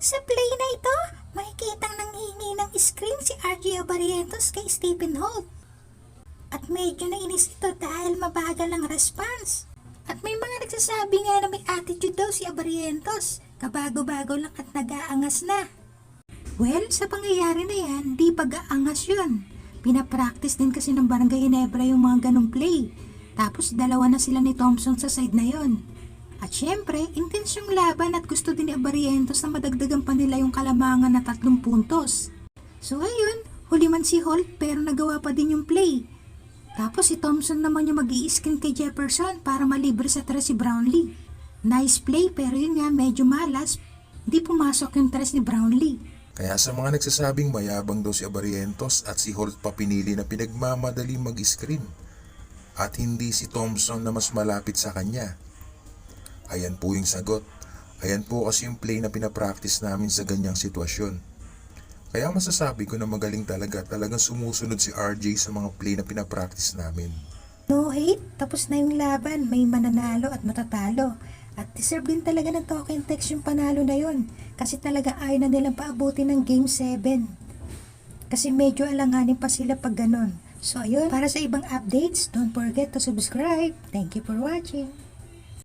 Sa play na ito, makikitang nanghingi ng screen si RJ Abarientos kay Stephen Holt. At medyo nainis ito dahil mabagal ang response. At may mga nagsasabi nga na may attitude daw si Abarientos, kabago-bago lang at nag-aangas na. Well, sa pangyayari na yan, di pag-aangas yun. Pinapractice din kasi ng Barangay Ginebra yung mga ganong play. Tapos dalawa na sila ni Thompson sa side na yon. At syempre, intense yung laban at gusto din ni Abarientos na madagdagan pa nila yung kalamangan na 3 puntos. So ayun, huli man si Holt pero nagawa pa din yung play. Tapos si Thompson naman yung mag-i-skin kay Jefferson para malibre sa 3 si Brownlee. Nice play pero yun nga medyo malas, di pumasok yung 3 ni Brownlee. Kaya sa mga nagsasabing mayabang daw si Abarientos at si Holt pa pinili na pinagmamadali mag-screen at hindi si Thompson na mas malapit sa kanya. Ayan po yung sagot. Ayan po kasi yung play na pinapractice namin sa ganyang sitwasyon. Kaya masasabi ko na magaling talagang sumusunod si RJ sa mga play na pinapractice namin. No hate, tapos na yung laban, may mananalo at matatalo. At deserve din talaga ng token text yung panalo na yun. Kasi talaga ayaw na nilang paabutin ng Game 7. Kasi medyo alanganin pa sila pag ganon. So ayun, para sa ibang updates, don't forget to subscribe. Thank you for watching.